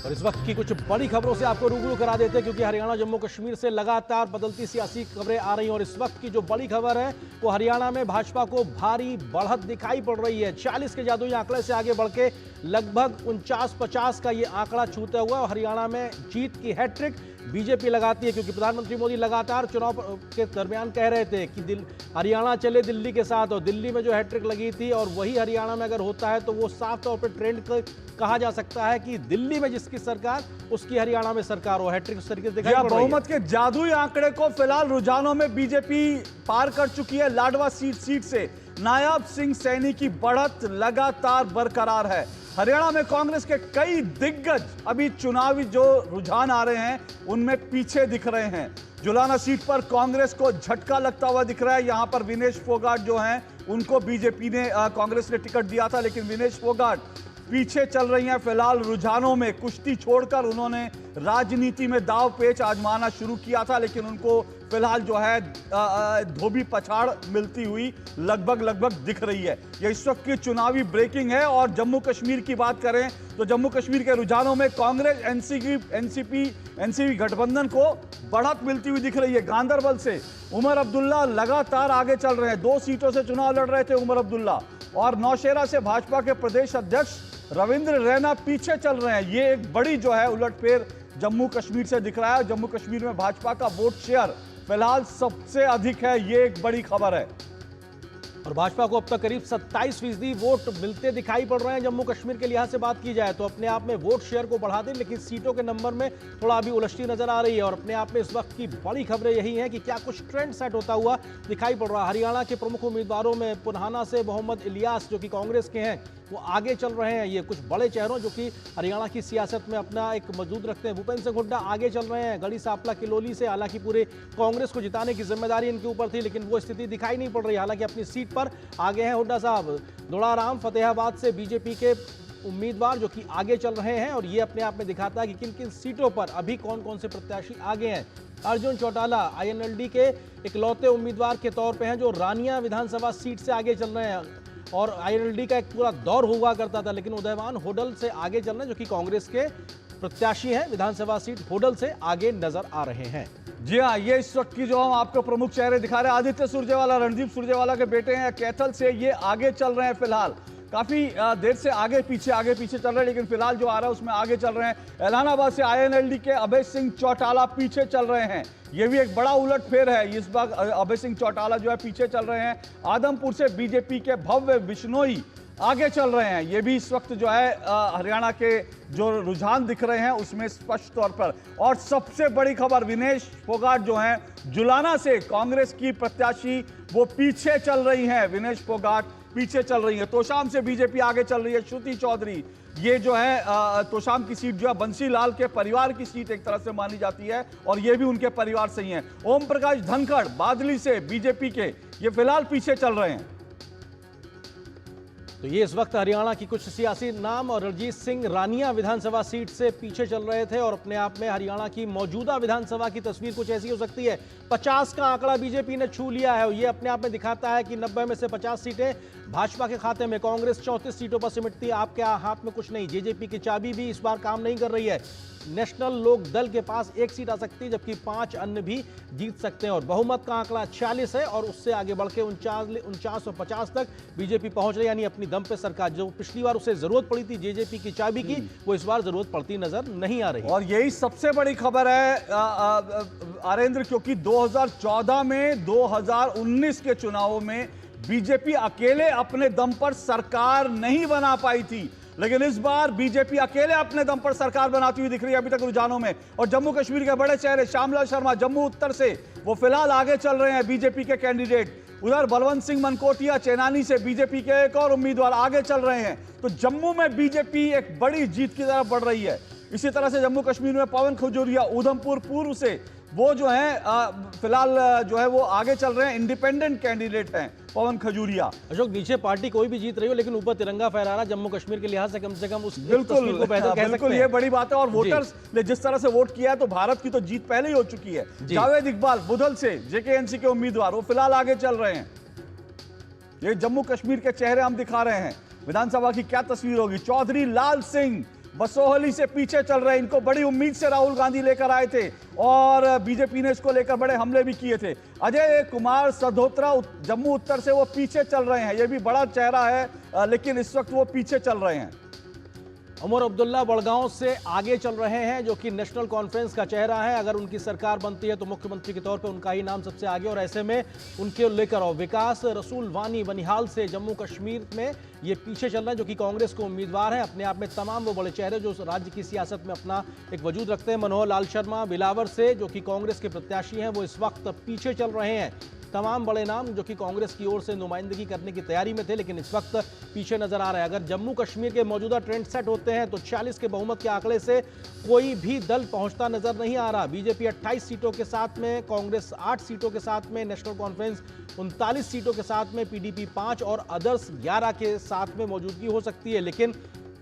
और इस वक्त की कुछ बड़ी खबरों से आपको रूबरू करा देते हैं, क्योंकि हरियाणा जम्मू कश्मीर से लगातार बदलती सियासी खबरें आ रही हैं। और इस वक्त की जो बड़ी खबर है वो हरियाणा में भाजपा को भारी बढ़त दिखाई पड़ रही है। 40 के जादुई आंकड़े से आगे बढ़ के लगभग 49-50 का ये आंकड़ा छूता हुआ हरियाणा में जीत की हैट्रिक बीजेपी लगाती है। क्योंकि प्रधानमंत्री मोदी लगातार चुनाव के दरमियान कह रहे थे कि हरियाणा चले दिल्ली के साथ, और दिल्ली में जो हैट्रिक लगी थी और वही हरियाणा में अगर होता है तो वो साफ तौर पर ट्रेंड कहा जा सकता है कि दिल्ली में जिसकी सरकार उसकी हरियाणा में सरकार हो। हैट्रिक उस तरीके से दिखाई पड़ रही है। बहुमत के जादुई आंकड़े को फिलहाल रुझानों में बीजेपी पार कर चुकी है। लाडवा सीट से नायब सिंह सैनी की बढ़त लगातार बरकरार है। हरियाणा में कांग्रेस के कई दिग्गज अभी चुनावी जो रुझान आ रहे हैं उनमें पीछे दिख रहे हैं। जुलाना सीट पर कांग्रेस को झटका लगता हुआ दिख रहा है। यहां पर विनेश फोगाट जो हैं उनको बीजेपी ने कांग्रेस ने टिकट दिया था, लेकिन विनेश फोगाट पीछे चल रही हैं। फिलहाल रुझानों में कुश्ती छोड़कर उन्होंने राजनीति में दाव पेच आजमाना शुरू किया था, लेकिन उनको फिलहाल जो है धोबी पछाड़ मिलती हुई लगभग दिख रही है। ये इस वक्त की चुनावी ब्रेकिंग है। और जम्मू कश्मीर की बात करें तो जम्मू कश्मीर के रुझानों में कांग्रेस एनसीपी गठबंधन को बढ़त मिलती हुई दिख रही है। गांदरबल से उमर अब्दुल्ला लगातार आगे चल रहे हैं। 2 सीटों से चुनाव लड़ रहे थे उमर अब्दुल्ला, और नौशेरा से भाजपा के प्रदेश अध्यक्ष रविंद्र रैना पीछे चल रहे हैं। ये एक बड़ी जो है उलटफेर जम्मू कश्मीर से दिख रहा है। जम्मू कश्मीर में भाजपा का वोट शेयर फिलहाल सबसे अधिक है, ये एक बड़ी खबर है। और भाजपा को अब तक करीब 27% वोट मिलते दिखाई पड़ रहे हैं। जम्मू कश्मीर के लिहाज से बात की जाए तो अपने आप में वोट शेयर को बढ़ा दें, लेकिन सीटों के नंबर में थोड़ा अभी उलझती नजर आ रही है। और अपने आप में इस वक्त की बड़ी खबरें यही हैं कि क्या कुछ ट्रेंड सेट होता हुआ दिखाई पड़ रहा है। हरियाणा के प्रमुख उम्मीदवारों में पुन्हाना से मोहम्मद इलियास जो कि कांग्रेस के हैं वो आगे चल रहे हैं। ये कुछ बड़े चेहरों जो कि हरियाणा की सियासत में अपना एक मौजूद रखते हैं। भूपेंद्र सिंह हुड्डा आगे चल रहे हैं गढ़ी सांपला किलोली से। हालांकि पूरे कांग्रेस को जिताने की जिम्मेदारी इनके ऊपर थी, लेकिन वो स्थिति दिखाई नहीं पड़ रही। हालांकि अपनी सीट पर आगे हैं हुड्डा साहब। दुड़ाराम फतेहाबाद से बीजेपी के उम्मीदवार जो कि आगे चल रहे हैं, और ये अपने आप में दिखाता है कि किन किन सीटों पर अभी कौन कौन से प्रत्याशी आगे हैं। अर्जुन चौटाला आईएनएलडी के इकलौते उम्मीदवार के तौर पे हैं जो रानिया विधानसभा सीट से आगे चल रहे हैं। और आईएनएलडी का एक पूरा दौर हुआ करता था, लेकिन उदयवान होडल से आगे चल रहे हैं जो कि कांग्रेस के प्रत्याशी हैं। विधानसभा सीट होडल से आगे नजर आ रहे हैं। जी हाँ, ये इस वक्त की जो हम आपको प्रमुख चेहरे दिखा रहे हैं, आदित्य सुरजेवाला रणदीप सुरजेवाला के बेटे हैं कैथल से, ये आगे चल रहे हैं। फिलहाल काफी देर से आगे पीछे चल रहे हैं, लेकिन फिलहाल जो आ रहा है उसमें आगे चल रहे हैं। एलानाबाद से आईएनएलडी के अभय सिंह चौटाला पीछे चल रहे हैं। ये भी एक बड़ा उलटफेर है। इस बार अभय सिंह चौटाला जो है पीछे चल रहे हैं। आदमपुर से बीजेपी के भव्य बिश्नोई आगे चल रहे हैं। ये भी इस वक्त जो है हरियाणा के जो रुझान दिख रहे हैं उसमें स्पष्ट तौर पर। और सबसे बड़ी खबर, विनेश फोगाट जो हैं जुलाना से कांग्रेस की प्रत्याशी वो पीछे चल रही हैं। विनेश फोगाट पीछे चल रही है। तोशाम से बीजेपी आगे चल रही है। श्रुति चौधरी, ये जो है तोशाम की सीट जो है बंसीलाल के परिवार की सीट एक तरह से मानी जाती है, और ये भी उनके परिवार से ही है। ओम प्रकाश धनखड़ बादली से बीजेपी के, ये फिलहाल पीछे चल रहे हैं। तो ये इस वक्त हरियाणा की कुछ सियासी नाम। और रणजीत सिंह रानिया विधानसभा सीट से पीछे चल रहे थे। और अपने आप में हरियाणा की मौजूदा विधानसभा की तस्वीर कुछ ऐसी हो सकती है। 50 का आंकड़ा बीजेपी ने छू लिया है। ये अपने आप में दिखाता है कि 90 में से 50 सीटें भाजपा के खाते में। कांग्रेस 34 सीटों पर सिमटती है, आपके हाथ में कुछ नहीं। जेजेपी की चाबी भी इस बार काम नहीं कर रही है। नेशनल लोक दल के पास 1 सीट आ सकती है, जबकि 5 अन्य भी जीत सकते हैं। और बहुमत का आंकड़ा 46 है, और उससे आगे बढ़ के 49 तक बीजेपी पहुंच रही है। यानी अपनी दम पे सरकार, जो पिछली बार उसे जरूरत पड़ी थी जेजेपी की चाबी की, वो इस बार जरूरत पड़ती नजर नहीं आ रही। और यही सबसे बड़ी खबर है आरेंद्र, क्योंकि 2014 में 2019 के चुनावों में बीजेपी अकेले अपने दम पर सरकार नहीं बना पाई थी, लेकिन इस बार बीजेपी अकेले अपने दम पर सरकार बनाती हुई दिख रही है अभी तक रुझानों में। और जम्मू कश्मीर के बड़े चेहरे श्यामलाल शर्मा जम्मू उत्तर से, वो फिलहाल आगे चल रहे हैं बीजेपी के कैंडिडेट। उधर बलवंत सिंह मनकोटिया चेनानी से बीजेपी के एक और उम्मीदवार आगे चल रहे हैं। तो जम्मू में बीजेपी एक बड़ी जीत की तरफ बढ़ रही है। इसी तरह से जम्मू कश्मीर में पवन खजूरिया उधमपुर पूर्व से, वो जो है फिलहाल जो है वो आगे चल रहे हैं। इंडिपेंडेंट कैंडिडेट हैं पवन खजूरिया। अशोक, नीचे पार्टी कोई भी जीत रही हो, लेकिन ऊपर तिरंगा फहरा रहा जम्मू कश्मीर के लिहाज से कम उस बिल्कुल को बेहतर कह सकते हैं। ये बड़ी बात है। और वोटर्स ने जिस तरह से वोट किया है तो भारत की तो जीत पहले ही हो चुकी है। जावेद इकबाल बुधल से जेकेएनसी के उम्मीदवार, वो फिलहाल आगे चल रहे हैं। ये जम्मू कश्मीर के चेहरे हम दिखा रहे हैं। विधानसभा की क्या तस्वीर होगी। चौधरी लाल सिंह बसोहली से पीछे चल रहे हैं। इनको बड़ी उम्मीद से राहुल गांधी लेकर आए थे और बीजेपी ने इसको लेकर बड़े हमले भी किए थे। अजय कुमार सधोत्रा जम्मू उत्तर से वो पीछे चल रहे हैं। ये भी बड़ा चेहरा है, लेकिन इस वक्त वो पीछे चल रहे हैं। उमर अब्दुल्ला बड़गांव से आगे चल रहे हैं, जो कि नेशनल कॉन्फ्रेंस का चेहरा है। अगर उनकी सरकार बनती है तो मुख्यमंत्री के तौर पे उनका ही नाम सबसे आगे, और ऐसे में उनके लेकर आओ। विकास रसूल वानी बनिहाल से जम्मू कश्मीर में ये पीछे चल रहे हैं, जो कि कांग्रेस को उम्मीदवार है। अपने आप में तमाम वो बड़े चेहरे जो राज्य की सियासत में अपना एक वजूद रखते हैं। मनोहर लाल शर्मा बिलावर से, जो कि कांग्रेस के प्रत्याशी हैं, वो इस वक्त पीछे चल रहे हैं। तमाम बड़े नाम जो कि कांग्रेस की ओर से नुमाइंदगी करने की तैयारी में थे, लेकिन इस वक्त पीछे नजर आ रहे हैं। अगर जम्मू कश्मीर के मौजूदा ट्रेंड सेट होते हैं तो 40 के बहुमत के आंकड़े से कोई भी दल पहुंचता नजर नहीं आ रहा। बीजेपी 28 सीटों के साथ में, कांग्रेस 8 सीटों के साथ में, नेशनल कॉन्फ्रेंस 39 सीटों के साथ में, पीडीपी 5 और अदर्स 11 के साथ में मौजूदगी हो सकती है। लेकिन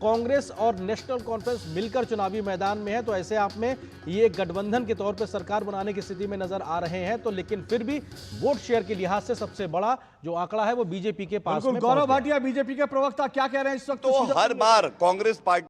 कांग्रेस और नेशनल कॉन्फ्रेंस मिलकर चुनावी मैदान में है, तो ऐसे आप में ये गठबंधन के तौर पे सरकार बनाने की स्थिति में नजर आ रहे हैं। तो लेकिन फिर भी वोट शेयर के लिहाज से सबसे बड़ा जो आंकड़ा है वो बीजेपी के पास में। गौरव भाटिया बीजेपी के प्रवक्ता क्या कह रहे हैं इस वक्त? तो हर बार कांग्रेस पार्टी